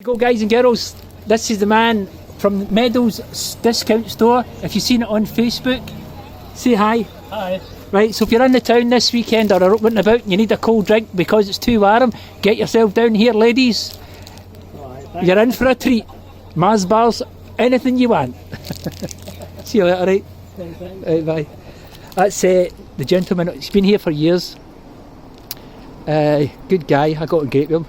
Go guys and girls, this is the man from Meadows Discount Store. If you've seen it on Facebook, say hi. Hi. Right, so if you're in the town this weekend or are out and about and you need a cold drink because it's too warm, get yourself down here, ladies. Right, you're in for a treat. Mars bars, anything you want. See you later, right? Right, bye. That's the gentleman, he's been here for years. Good guy, I got on great with him.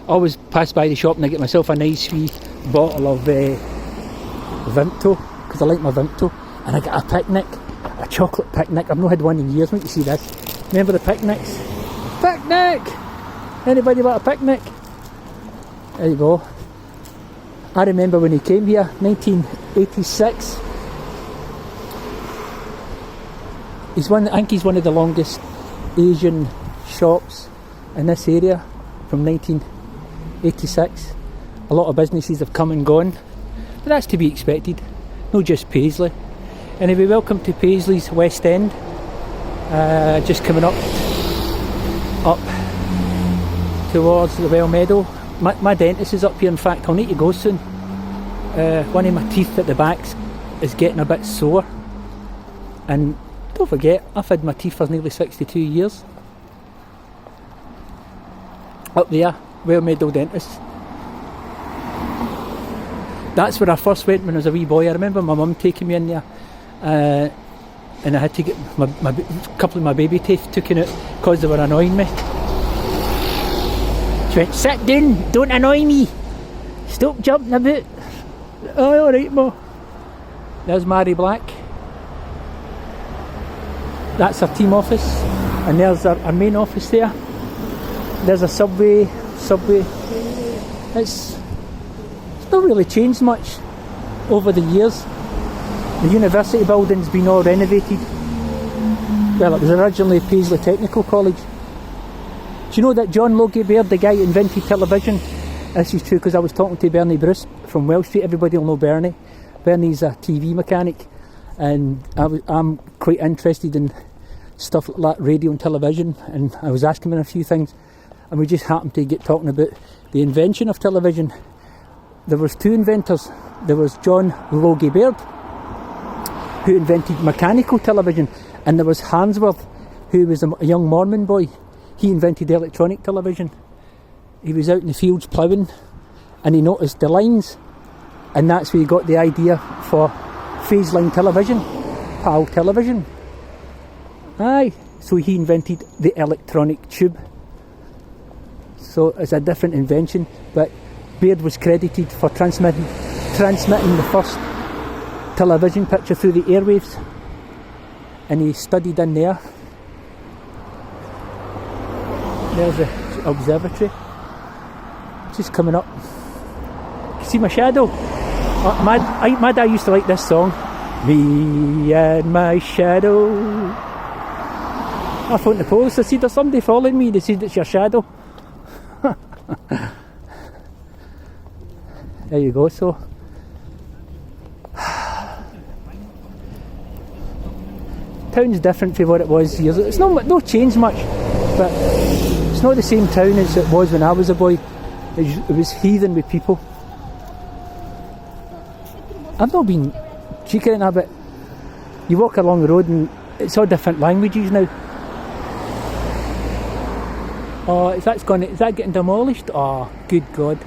Always pass by the shop and I get myself a nice wee bottle of Vimto, because I like my Vimto. And I got a picnic, a chocolate picnic. I've not had one in years. Wait to see this. Remember the picnics? Picnic! Anybody want a picnic? There you go. I remember when he came here, 1986. I think he's one of the longest Asian shops in this area from 1986. A lot of businesses have come and gone, but that's to be expected. Not just Paisley. Anyway, welcome to Paisley's West End. Just coming up towards the Well Meadow. My dentist is up here. In fact, I'll need to go soon. One of my teeth at the back is getting a bit sore, and don't forget, I've had my teeth for nearly 62 years. Up there, Well Meadow Dentist. That's where I first went when I was a wee boy. I remember my mum taking me in there, and I had to get a couple of my baby teeth taken out because they were annoying me. She went, "Sit down, don't annoy me. Stop jumping about." Oh, alright, Ma. There's Mary Black. That's our team office, and there's our main office there. There's a subway. It's not really changed much over the years. The university building's been all renovated. Well, it was originally Paisley Technical College. Do you know that John Logie Baird, the guy who invented television? This is true because I was talking to Bernie Bruce from Wells Street. Everybody will know Bernie. Bernie's a TV mechanic, and I'm quite interested in stuff like that, radio and television, and I was asking him a few things, and we just happened to get talking about the invention of television. There was two inventors. There was John Logie Baird, who invented mechanical television, and there was Hansworth, who was a young Mormon boy. He invented electronic television. He was out in the fields ploughing, and he noticed the lines, and that's where he got the idea for phase line television, PAL television. Aye, so he invented the electronic tube. So it's a different invention, but Baird was credited for transmitting the first television picture through the airwaves, and he studied in there. There's the observatory, just coming up. See my shadow? My dad used to like this song, "Me and my shadow." I phoned the police. I said, "There's somebody following me." They said, "It's your shadow." There you go. So town's different from what it was years ago. It's no changed much, but it's not the same town as it was when I was a boy. It was heathen with people. I've not been cheeky in that, but you walk along the road and it's all different languages now. Oh, is that getting demolished? Oh, good God.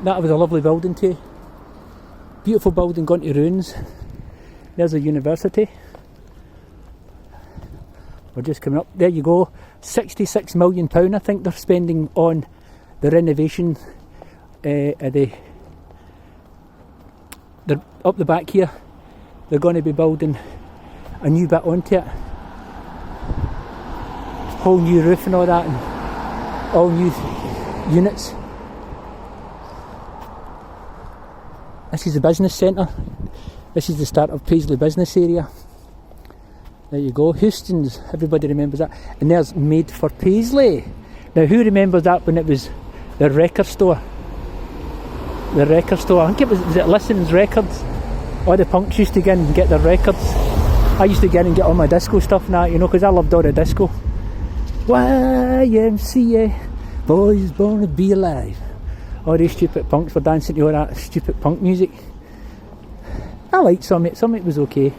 That was a lovely building too. Beautiful building gone to ruins. There's a university. We're just coming up. There you go. £66 million I think they're spending on the renovation they're up the back here. They're going to be building a new bit onto it. Whole new roof and all that, and all new units. This is the business centre. This is the start of Paisley business area. There you go, Houston's, everybody remembers that. And there's Made for Paisley. Now who remembers that when it was the record store? The record store, I think it was it Listen's Records? All the punks used to go in and get their records. I used to get in and get all my disco stuff and that, you know, because I loved all the disco. YMCA, boys born to be alive. All these stupid punks were dancing to all that stupid punk music. I liked some of it was okay.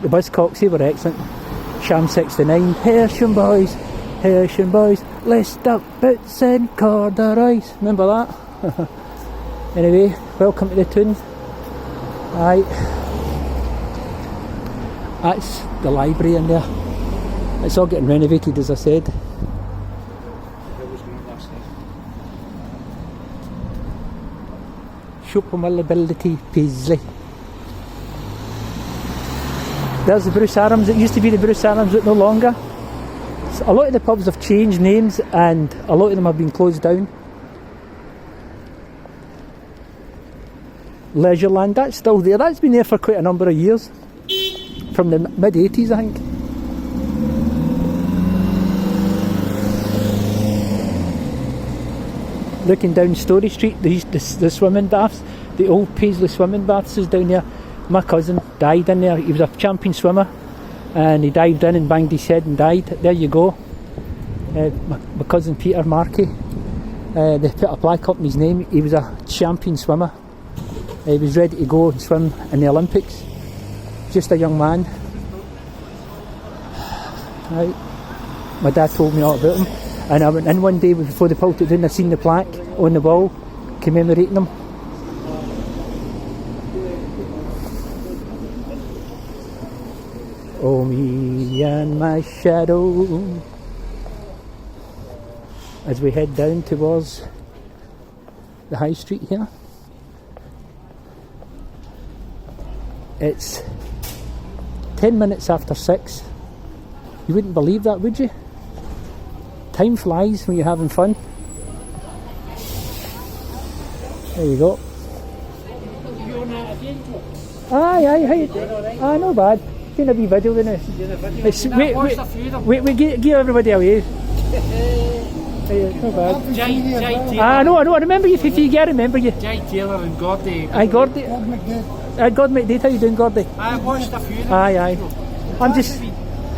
The Buzzcocks, they were excellent. Sham 69, Hersham boys, let's stop boots and corduroys. Remember that? Anyway, welcome to the Toon. Aye. That's the library in there. It's all getting renovated, as I said. Shopability Paisley. There's the Bruce Adams. It used to be the Bruce Adams, but no longer. So a lot of the pubs have changed names and a lot of them have been closed down. Leisureland, that's still there. That's been there for quite a number of years. From the mid-80s, I think. Looking down Story Street, the swimming baths, the old Paisley swimming baths is down there. My cousin died in there. He was a champion swimmer and he dived in and banged his head and died. There you go. My cousin Peter Markey, they put a plaque up in his name. He was a champion swimmer. He was ready to go and swim in the Olympics. Just a young man. Right. My dad told me all about him. And I went in one day before they pulled it down. I seen the plaque on the wall commemorating him. Oh, me and my shadow. As we head down towards the high street here. It's 10 minutes after 6. You wouldn't believe that, would you? Time flies when you're having fun. There you go. Aye, no bad. Doing a wee video with it. Wait, give everybody away. No bad. I know, I remember you, Fifi, I remember you. Jay Taylor and Gordy. Aye, Gordy. God McDade, how you doing, Gordy? I watched a few of them. Aye.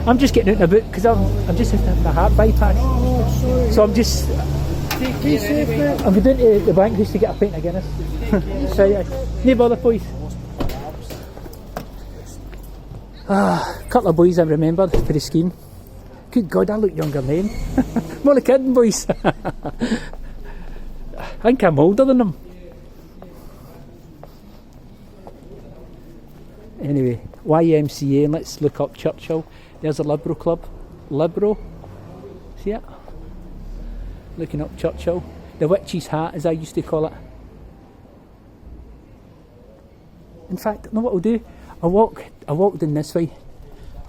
I'm just getting out in a boot because I'm just having a heart bypass. So I'm just... I'm going to the bank house to get a pint of Guinness. So, no bother, boys. A couple of boys I remembered for the scheme. Good God, I look younger than them. I'm only kidding, boys. I think I'm older than them. Anyway, YMCA, and let's look up Churchill. There's a Liberal club. Liberal. See it? Looking up Churchill. The witch's hat, as I used to call it. In fact, you know what I'll do? I'll walk down this way.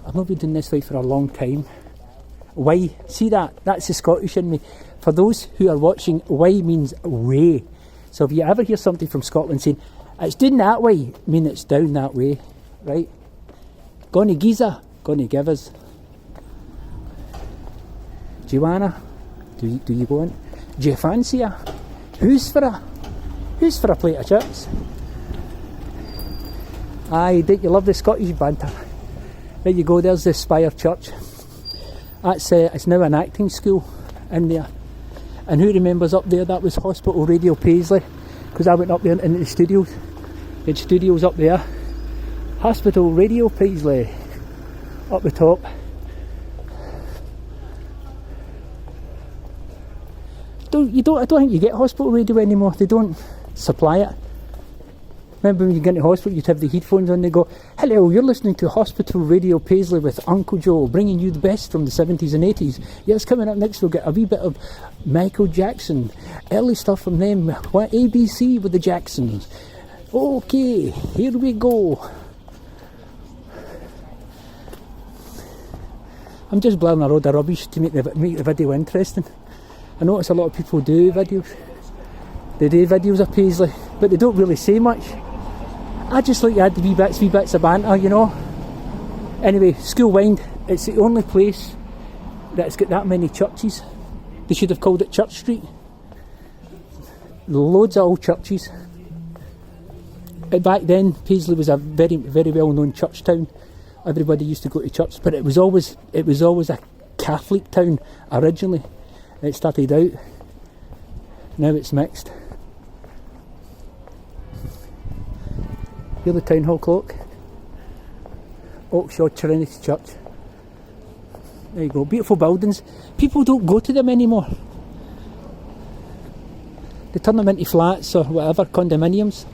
I've not been doing this way for a long time. Why? See that? That's the Scottish in me. For those who are watching, why means way. So if you ever hear something from Scotland saying, it's down that way, I mean it's down that way. Right? Gonna Giza, gonna give us. Joanna, do you go in? Do you fancy her? Who's for a plate of chips? Aye, don't you love the Scottish banter? There you go, there's the Spire Church. That's it's now an acting school in there. And who remembers up there? That was Hospital Radio Paisley, because I went up there in the studios. The studios up there. Hospital Radio Paisley up the top. I don't think you get hospital radio anymore. They don't supply it. Remember when you get into hospital, you'd have the headphones on, they go, hello, you're listening to Hospital Radio Paisley with Uncle Joe, bringing you the best from the 70s and 80s. Yes, coming up next, we'll get a wee bit of Michael Jackson, early stuff from them, ABC with the Jacksons. Okay, here we go. I'm just blowing a load of rubbish to make the video interesting. I notice a lot of people do videos. They do videos of Paisley, but they don't really say much. I just like to add the wee bits of banter, you know. Anyway, School Wynd, it's the only place that's got that many churches. They should have called it Church Street. Loads of old churches. Back then, Paisley was a very, very well-known church town. Everybody used to go to church, but it was always a Catholic town originally. It started out, now it's mixed. Here's the town hall clock. Oxshott Trinity Church. There you go, beautiful buildings. People don't go to them anymore. They turn them into flats or whatever, condominiums.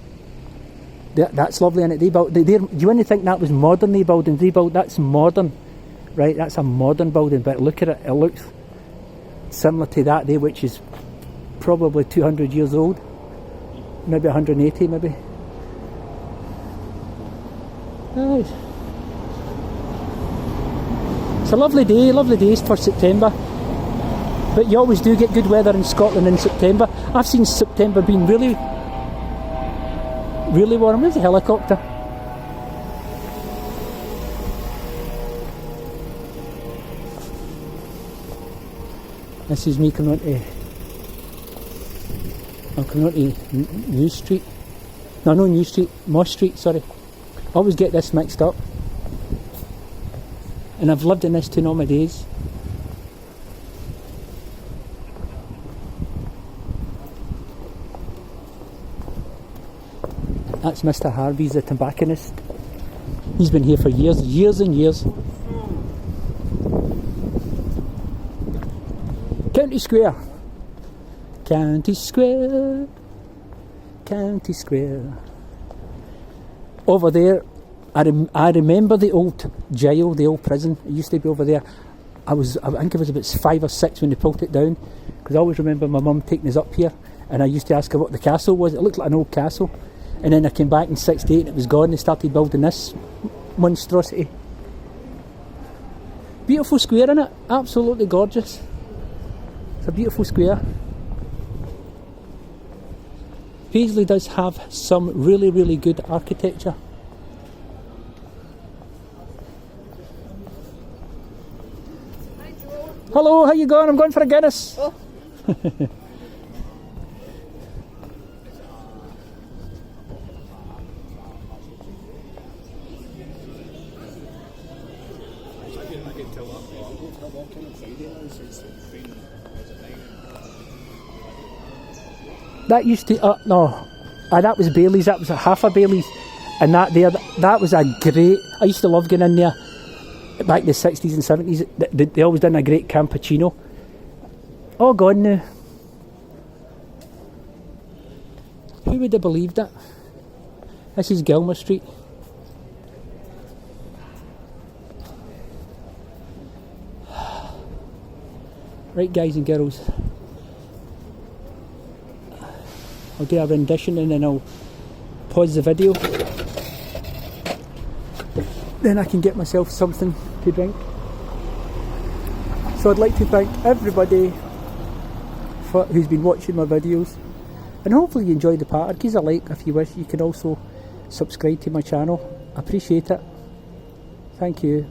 That's lovely, and do you want to think that was modern? They build that's modern, right? That's a modern building, but look at it. It looks similar to that there, which is probably 200 years old, maybe 180, maybe. Nice. It's a lovely day for September. But you always do get good weather in Scotland in September. I've seen September being really warm. There's a helicopter. This is me coming onto New Street. No, New Street, Moss Street, sorry. I always get this mixed up. And I've lived in this town all my days. That's Mr. Harvey's, the tobacconist. He's been here for years and years. County Square. County Square. County Square. Over there, I remember the old jail, the old prison. It used to be over there. I think I was about 5 or 6 when they pulled it down, because I always remember my mum taking us up here, and I used to ask her what the castle was. It looked like an old castle. And then I came back in '68 and it was gone. They started building this monstrosity. Beautiful square, innit? Absolutely gorgeous. It's a beautiful square. Paisley does have some really good architecture. Hi, Joe. Hello, how you going? I'm going for a Guinness. Oh. That used to, that was Bailey's. That was a half a Bailey's, and that was a great. I used to love going in there back in the 60s and 70s. They always done a great cappuccino. Oh, gone now. Who would have believed it? This is Gilmer Street. Right, guys and girls. I'll do a rendition and then I'll pause the video. Then I can get myself something to drink. So I'd like to thank everybody who's been watching my videos, and hopefully you enjoyed the part. Give us a like if you wish. You can also subscribe to my channel. I appreciate it. Thank you.